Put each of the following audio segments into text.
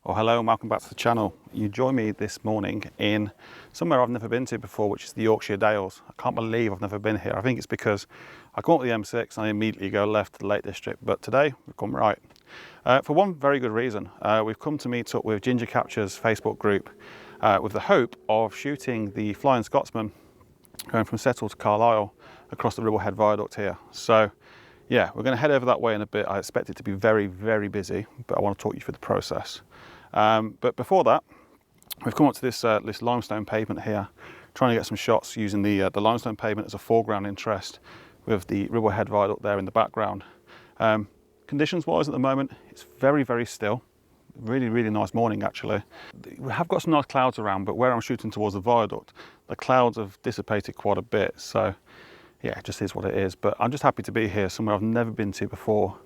Well, hello and welcome back to the channel. You join me this morning in somewhere I've never been to before, which is the Yorkshire Dales. I can't believe I've never been here. I think it's because I come up the M6 and I immediately go left to the Lake District, but today we've come right. For one very good reason. We've come to meet up with Ginger Capture's Facebook group with the hope of shooting the Flying Scotsman going from Settle to Carlisle across the Ribblehead Viaduct here. So yeah, we're going to head over that way in a bit. I expect it to be very, very busy, but I want to talk you through the process. But before that, we've come up to this limestone pavement here, trying to get some shots using the limestone pavement as a foreground interest with the Ribblehead Viaduct there in the background. Conditions wise at the moment, it's very, very still. Really, really nice morning actually. We have got some nice clouds around, but where I'm shooting towards the viaduct, the clouds have dissipated quite a bit. So yeah, it just is what it is. But I'm just happy to be here, somewhere I've never been to before,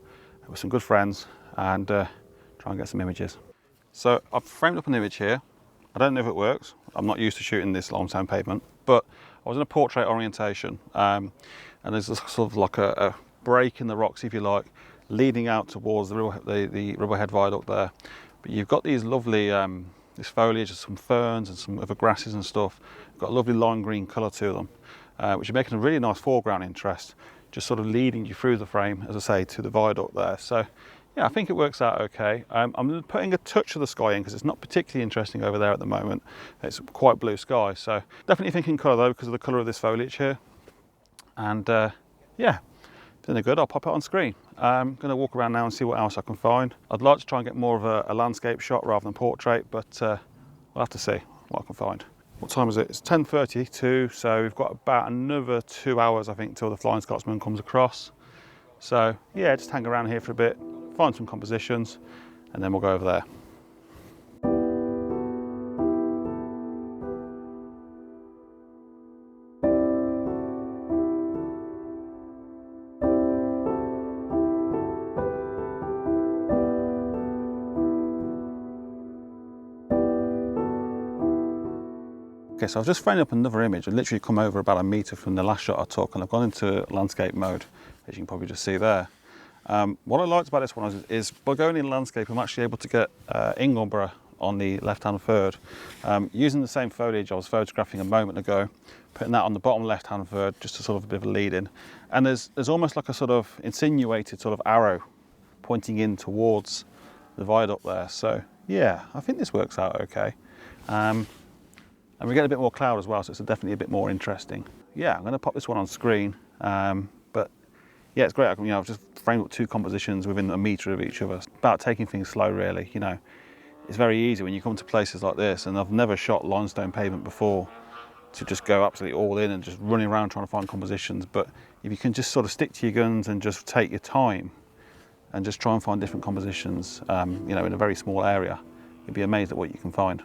with some good friends, and try and get some images. So I've framed up an image here. I don't know if it works. I'm not used to shooting this limestone pavement, but I was in a portrait orientation, and there's a sort of like a break in the rocks, if you like, leading out towards the Ribblehead Viaduct there. But you've got these lovely, this foliage of some ferns and some other grasses and stuff. Got a lovely lime green colour to them, which are making a really nice foreground interest, just sort of leading you through the frame, as I say, to the viaduct there. So yeah, I think it works out okay. I'm putting a touch of the sky in because it's not particularly interesting over there at the moment. It's quite blue sky, so definitely thinking colour though because of the colour of this foliage here. And yeah, doing good. I'll pop it on screen. I'm going to walk around now and see what else I can find. I'd like to try and get more of a landscape shot rather than portrait, but we'll have to see what I can find. What time is it? It's 10:32, so we've got about another 2 hours, I think, till the Flying Scotsman comes across. So yeah, just hang around here for a bit, find some compositions, and then we'll go over there. Okay, so I've just framed up another image. I've literally come over about a metre from the last shot I took, and I've gone into landscape mode, as you can probably just see there. What I liked about this one is by going in landscape, I'm actually able to get Ingleborough on the left-hand third. Using the same foliage I was photographing a moment ago, putting that on the bottom left-hand third, just to sort of a bit of a lead in. And there's almost like a sort of insinuated sort of arrow pointing in towards the viaduct there. So yeah, I think this works out okay. And we get a bit more cloud as well, so it's definitely a bit more interesting. Yeah, I'm going to pop this one on screen. But yeah, it's great. I've just framed up two compositions within a metre of each other. It's about taking things slow, really. You know, it's very easy when you come to places like this, and I've never shot limestone pavement before, to just go absolutely all in and just running around trying to find compositions. But if you can just sort of stick to your guns and just take your time and just try and find different compositions, you know, in a very small area, you'd be amazed at what you can find.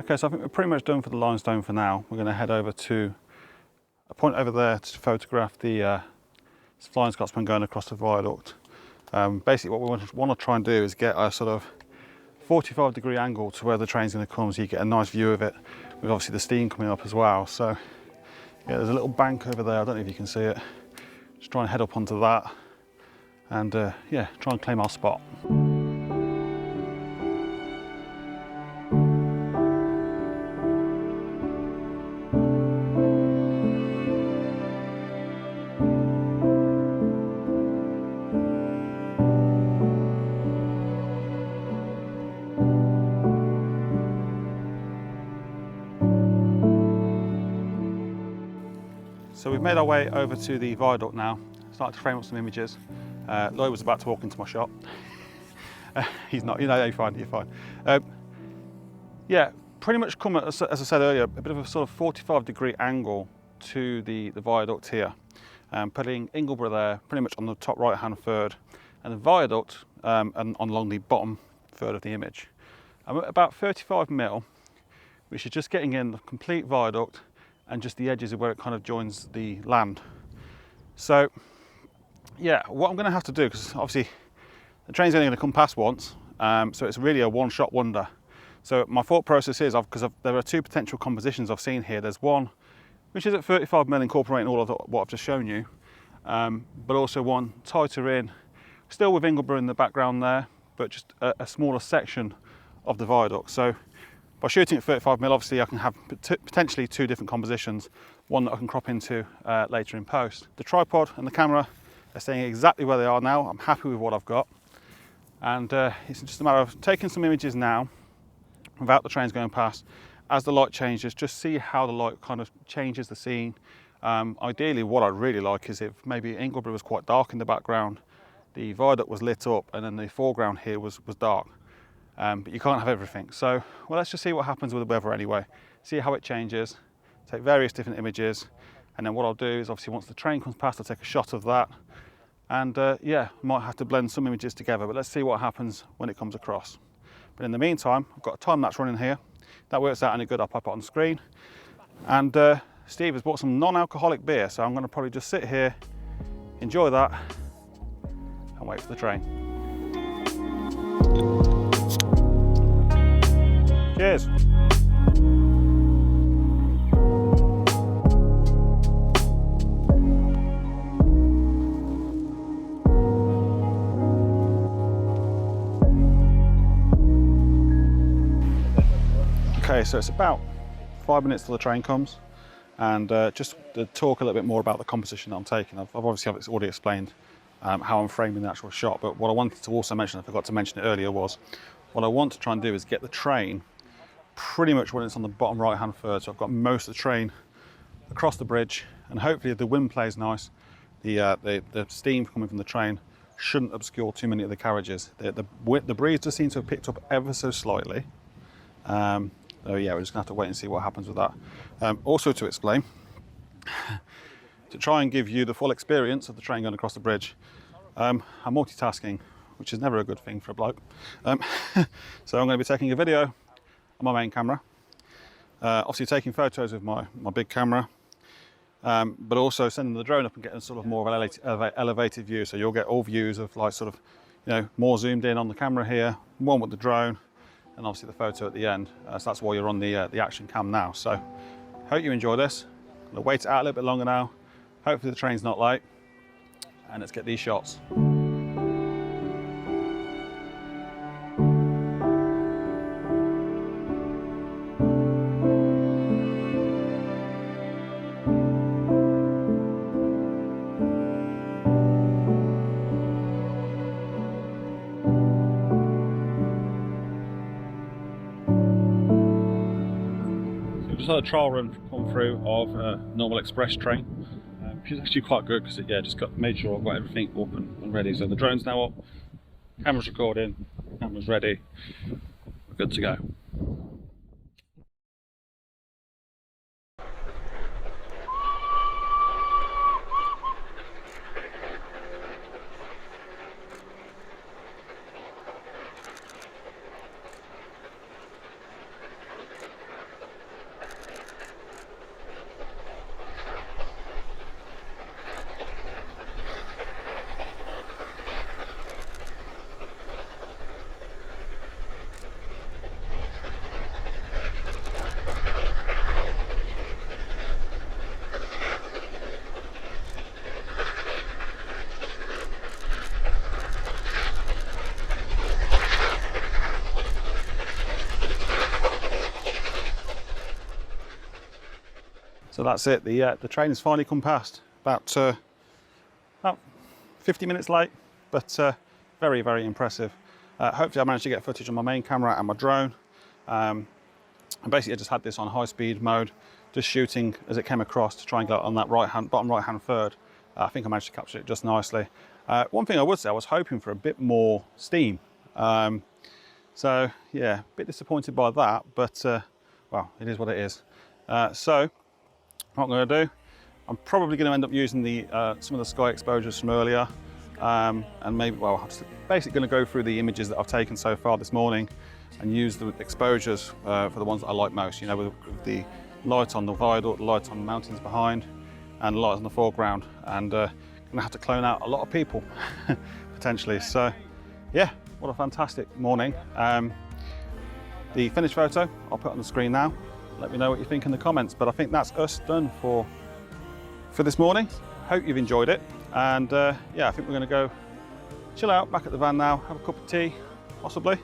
Okay, so I think we're pretty much done for the limestone for now. We're going to head over to a point over there to photograph the Flying Scotsman going across the viaduct. Basically what we want to try and do is get a sort of 45-degree angle to where the train's going to come, so you get a nice view of it, with obviously the steam coming up as well. So yeah, there's a little bank over there, I don't know if you can see it. Just try and head up onto that and yeah, try and claim our spot. So we've made our way over to the viaduct now, started to frame up some images. Lloyd was about to walk into my shot. He's not, you know, you're fine, you're fine. Yeah, pretty much come at, as I said earlier, a bit of a sort of 45-degree angle to the viaduct here. Putting Ingleborough there, pretty much on the top right-hand third, and the viaduct and along the bottom third of the image. I'm at about 35 mil, which is just getting in the complete viaduct and just the edges of where it kind of joins the land. So yeah, what I'm going to have to do, because obviously the train's only going to come past once, so it's really a one-shot wonder. So my thought process is, because there are two potential compositions I've seen here. There's one which is at 35mm, incorporating all of what I've just shown you, but also one tighter in, still with Ingleborough in the background there, but just a smaller section of the viaduct. So by shooting at 35mm, obviously I can have potentially two different compositions, one that I can crop into later in post. The tripod and the camera are staying exactly where they are now. I'm happy with what I've got. And it's just a matter of taking some images now without the trains going past. As the light changes, just see how the light kind of changes the scene. Ideally, what I'd really like is if maybe Ingleborough was quite dark in the background, the viaduct was lit up, and then the foreground here was dark. But you can't have everything. So, well, let's just see what happens with the weather anyway. See how it changes, take various different images, and then what I'll do is obviously once the train comes past, I'll take a shot of that. And yeah, might have to blend some images together, but let's see what happens when it comes across. But in the meantime, I've got a time lapse running here. That works out any good, I'll pop it on the screen. And Steve has bought some non-alcoholic beer, so I'm going to probably just sit here, enjoy that, and wait for the train. Cheers. Okay, so it's about 5 minutes till the train comes, and just to talk a little bit more about the composition that I'm taking. I've obviously already explained how I'm framing the actual shot, but what I wanted to also mention, I forgot to mention it earlier, was what I want to try and do is get the train pretty much when it's on the bottom right hand third. So I've got most of the train across the bridge, and hopefully if the wind plays nice, the steam coming from the train shouldn't obscure too many of the carriages. The breeze does seem to have picked up ever so slightly. So yeah, we're just gonna have to wait and see what happens with that. Also to explain, to try and give you the full experience of the train going across the bridge, I'm multitasking, which is never a good thing for a bloke. So I'm going to be taking a video on my main camera, obviously taking photos with my big camera, but also sending the drone up and getting sort of more of an elevated view. So you'll get all views of like sort of, you know, more zoomed in on the camera here, one with the drone, and obviously the photo at the end. So that's why you're on the action cam now. So hope you enjoy this. I'm gonna wait it out a little bit longer now. Hopefully the train's not late, and let's get these shots. Just had a trial run come through of a normal express train, which is actually quite good because it just made sure I've got everything up and ready. So the drone's now up, camera's recording, camera's ready, we're good to go. So that's it, the train has finally come past, about 50 minutes late, but very, very impressive. Hopefully I managed to get footage on my main camera and my drone. And basically I just had this on high speed mode, just shooting as it came across to try and get on that bottom right hand third. I think I managed to capture it just nicely. One thing I would say, I was hoping for a bit more steam. So yeah, a bit disappointed by that, but well, it is what it is. So what I'm going to do, I'm probably going to end up using some of the sky exposures from earlier, and maybe, well, I'm just basically going to go through the images that I've taken so far this morning and use the exposures for the ones that I like most, you know, with the light on the viaduct, the light on the mountains behind, and the light on the foreground, and gonna have to clone out a lot of people potentially. So yeah, what a fantastic morning. The finished photo I'll put on the screen now. Let me know what you think in the comments, but I think that's us done for this morning. Hope you've enjoyed it, and yeah, I think we're gonna go chill out back at the van now, have a cup of tea possibly,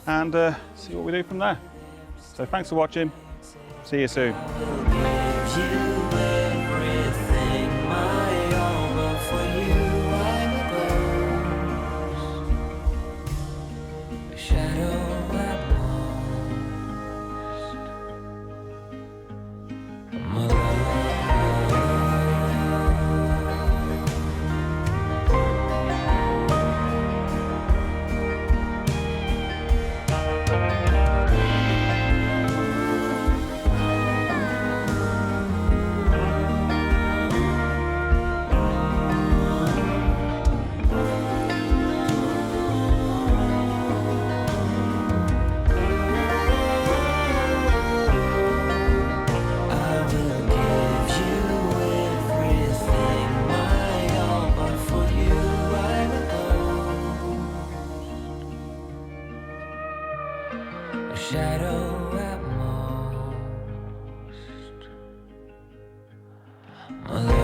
and see what we do from there. So thanks for watching, see you soon. Shadow at most.